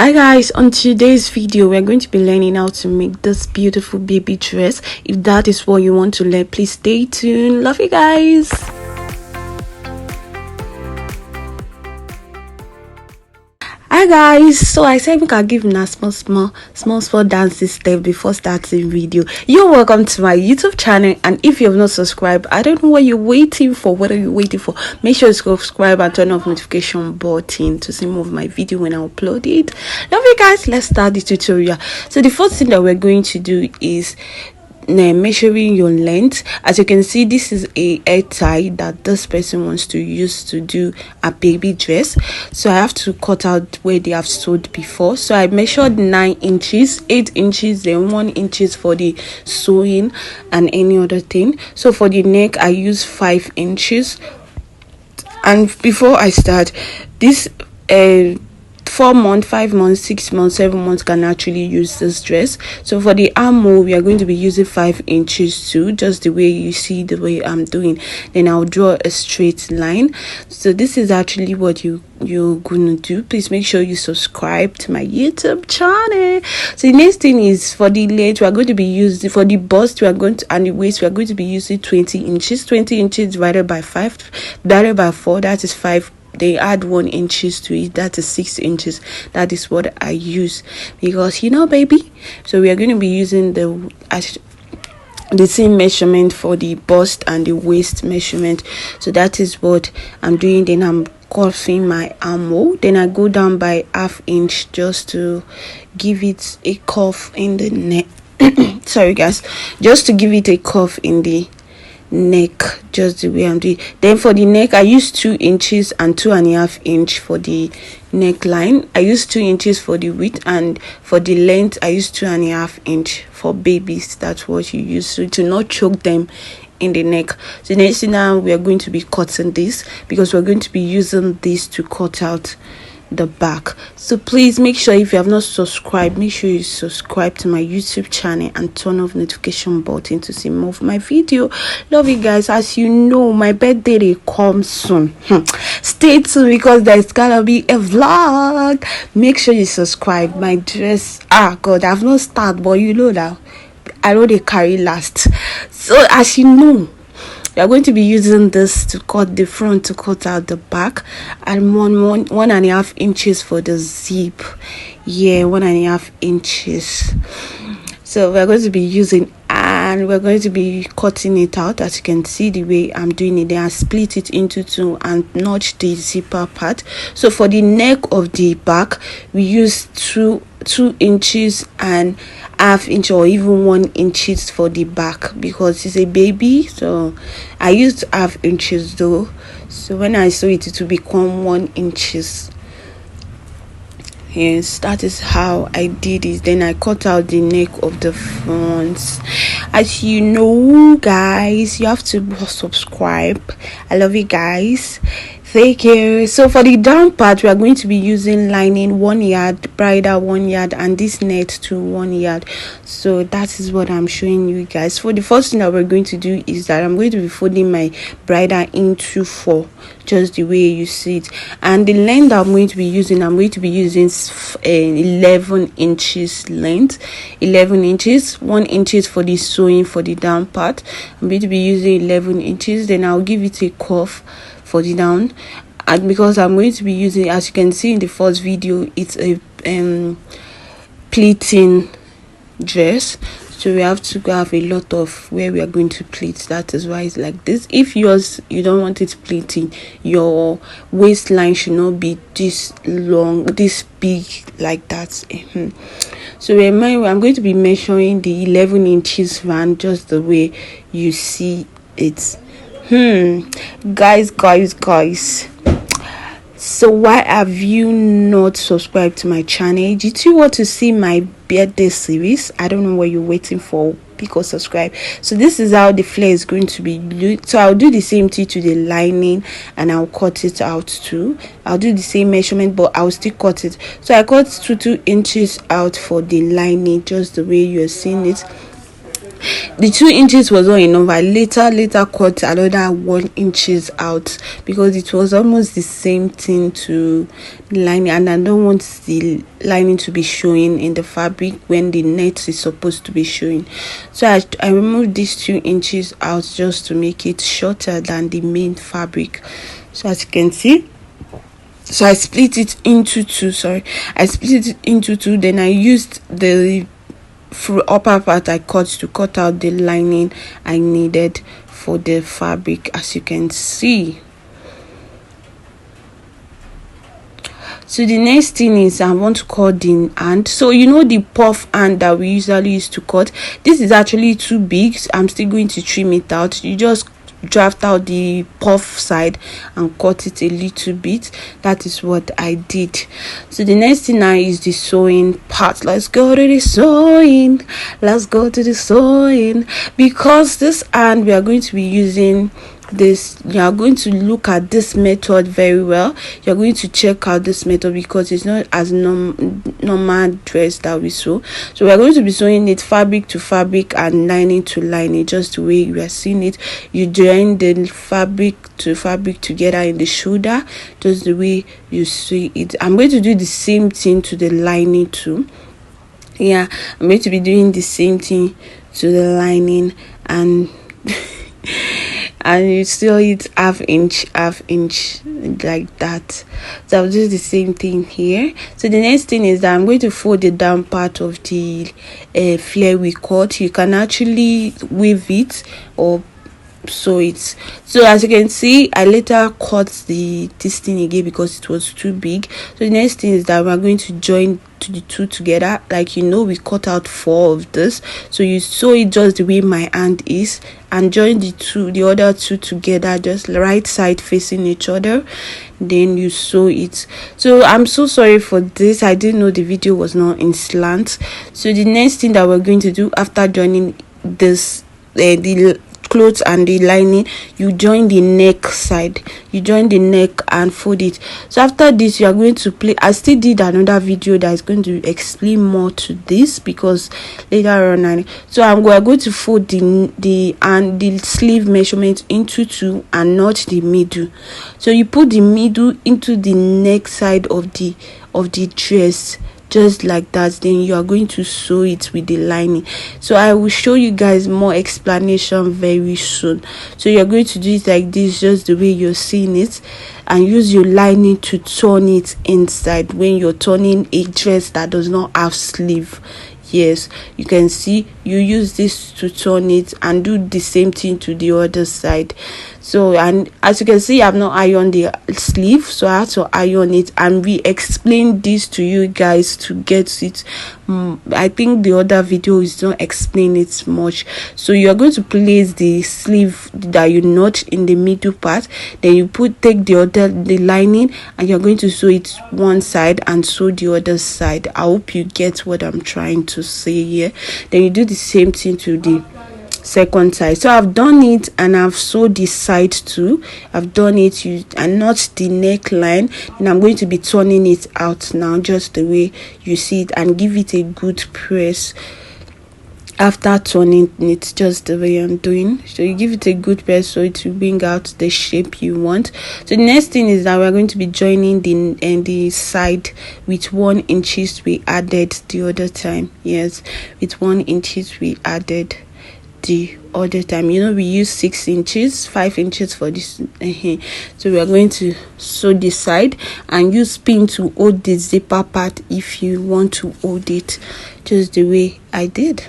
Hi guys, on today's video we're going to be learning how to make this beautiful baby dress. If that is what you want to learn, please stay tuned. Love you guys. Hi guys, so I said we can give a small dancing step before starting video. You're welcome to my YouTube channel, and if you have not subscribed, I don't know what you're waiting for. What are you waiting for? Make sure you subscribe and turn off notification button to see more of my video when I upload it. Love you guys. Let's start the tutorial. So the first thing that we're going to do is measuring your length. As you can see, this is a hair tie that this person wants to use to do a baby dress, so I have to cut out where they have sewed before. So I measured 9 inches, 8 inches, then 1 inches for the sewing and any other thing. So for the neck I use 5 inches. And before I start, this 4 months, 5 months, 6 months, 7 months can actually use this dress. So for the armhole, we are going to be using 5 inches too, just the way you see the way I'm doing. Then I'll draw a straight line. So this is actually what you're gonna do. Please make sure you subscribe to my YouTube channel. So the next thing is for the leg, we are going to be using, for the bust we are going to, and the waist we are going to be using 20 inches. 20 inches divided by 5 divided by 4, that is 5. They add 1 inches to it, that is 6 inches. That is what I use, because baby. So we are going to be using the same measurement for the bust and the waist measurement. So that is what I'm doing. Then I'm cuffing my armhole, then I go down by ½ inch just to give it a cuff in the neck. Sorry guys, just to give it a cuff in the neck, just the way I'm doing. Then for the neck I use 2 inches and 2.5 inch for the neckline. I use 2 inches for the width, and for the length I use 2.5 inch for babies. That's what you use, so to not choke them in the neck. So next thing, now we are going to be cutting this, because we're going to be using this to cut out the back. So please make sure, if you have not subscribed, make sure you subscribe to my YouTube channel and turn off notification button to see more of my video. Love you guys. As you know, my birthday day comes soon. Stay tuned, because there's gonna be a vlog. Make sure you subscribe. My dress, god, I've not started, but you know that I know they carry last. So as you know, we are going to be using this to cut the front, to cut out the back, and 1.5 inches for the zip. 1.5 inches. So we're going to be using, and we're going to be cutting it out. As you can see the way I'm doing it, then I split it into 2 and notch the zipper part. So for the neck of the back, we use 2 inches and ½ inch, or even 1 inches for the back, because it's a baby. So I used ½ inches though, so when I sew it, it will become 1 inches. Yes, that is how I did it. Then I cut out the neck of the front. As you know guys, you have to subscribe. I love you guys. Take care. So for the down part, we are going to be using lining 1 yard, bridal 1 yard, and this net to 1 yard. So that is what I'm showing you guys. For the first thing that we're going to do is that I'm going to be folding my bridal into 4, just the way you see it. And the length that I'm going to be using 11 inches length. 11 inches, 1 inches for the sewing for the down part. I'm going to be using 11 inches. Then I'll give it a cuff for the down, and because I'm going to be using, as you can see in the first video, it's a pleating dress, so we have to have a lot of where we are going to pleat. That is why it's like this. If you don't want it pleating, your waistline should not be this long, this big like that. So I'm going to be measuring the 11 inches round, just the way you see it. Guys, so why have you not subscribed to my channel? Did you want to see my birthday series? I don't know what you're waiting for, because subscribe. So this is how the flare is going to be. So I'll do the same thing to the lining, and I'll cut it out too. I'll do the same measurement, but I'll still cut it. So I cut 2 inches out for the lining, just the way you're seeing it. The 2 inches was not enough. I later cut another 1 inches out because it was almost the same thing to the lining, and I don't want the lining to be showing in the fabric when the net is supposed to be showing. So I removed these 2 inches out just to make it shorter than the main fabric. So as you can see, so I split it into two. Then I used the upper part I cut to cut out the lining I needed for the fabric, as you can see. So the next thing is I want to cut the hand. So you know the puff hand that we usually use to cut, this is actually too big. So I'm still going to trim it out. You just draft out the puff side and cut it a little bit. That is what I did. So the next thing now is the sewing part. Let's go to the sewing. Because this hand we are going to be using this, you are going to look at this method very well. You're going to check out this method because it's not as normal dress that we sew. So we're going to be sewing it fabric to fabric and lining to lining, just the way you are seeing it. You join the fabric to fabric together in the shoulder, just the way you see it. I'm going to do the same thing to the lining too. Yeah, I'm going to be doing the same thing to the lining, and and you still hit half inch like that. So I'll do the same thing here. So the next thing is that I'm going to fold the down part of the flare we cut. You can actually weave it or sew it. So as you can see, I later cut this thing again because it was too big. So the next thing is that we're going to join the two together. Like, you know, we cut out 4 of this, so you sew it just the way my hand is and join the other two together, just right side facing each other, then you sew it. So I'm so sorry for this, I didn't know the video was not in slant. So the next thing that we're going to do after joining this the clothes and the lining, you join the neck side, you join the neck and fold it. So after this, you are going to play. I still did another video that is going to explain more to this because later on we're going to fold the sleeve measurement into 2 and not the middle. So you put the middle into the neck side of the dress, just like that. Then you are going to sew it with the lining. So I will show you guys more explanation very soon. So you're going to do it like this, just the way you're seeing it, and use your lining to turn it inside when you're turning a dress that does not have sleeve. Yes, you can see you use this to turn it and do the same thing to the other side. So, and as you can see, I've not ironed the sleeve, so I had to iron it, and we explained this to you guys to get it. I think the other video is not explain it much. So you are going to place the sleeve that you notch in the middle part, then you take the lining, and you're going to sew it one side and sew the other side. I hope you get what I'm trying to say here. Then you do the same thing to the second side. So I've done it and I've sewed this side too. I've done it, and notch the neckline, and I'm going to be turning it out now, just the way you see it, and give it a good press after turning it, just the way I'm doing. So you give it a good press so it will bring out the shape you want. So the next thing is that we're going to be joining the side with 1 inches we added the other time. Yes, with 1 inches we added the other time. You know, we use 6 inches, 5 inches for this. So we are going to sew this side and use pin to hold the zipper part if you want to hold it, just the way I did.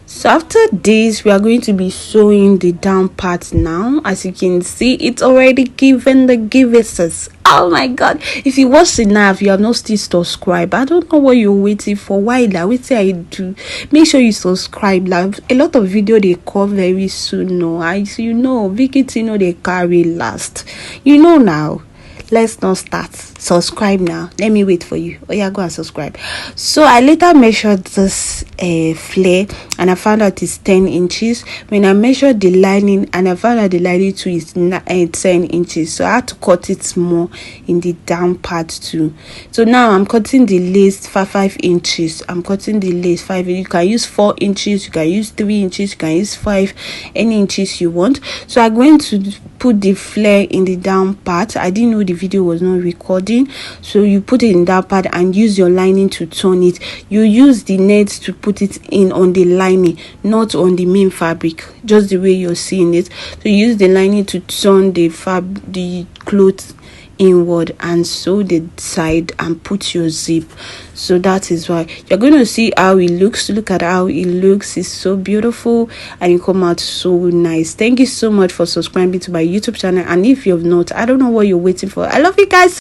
So after this, we are going to be sewing the down part now. As you can see, it's already given the giveaways. Oh my god, if you watch enough, you have not still subscribed. I don't know what you're waiting for. Why that? Wait till I do. Make sure you subscribe. Like, a lot of video they come very soon. No, you know, VicTeeFashionHub they carry last. You know now. Let's not start. subscribe now. Let me wait for you. Oh yeah, go and subscribe. So I later measured this flare and I found out it's 10 inches. When I measured the lining, and I found out the lining too is 10 inches, so I had to cut it more in the down part too. So now I'm cutting the lace 5 inches. I'm cutting the lace 5. You can use 4 inches, you can use 3 inches, you can use 5, any inches you want. So I'm going to put the flare in the down part. I didn't know the video was not recording, so you put it in that part and use your lining to turn it. You use the net to put it in on the lining, not on the main fabric, just the way you're seeing it. So you use the lining to turn the clothes inward and sew the side and put your zip. So that is why you're going to see how it looks. Look at how it looks. It's so beautiful and it come out so nice. Thank you so much for subscribing to my YouTube channel, and if you've not, I don't know what you're waiting for. I love you guys.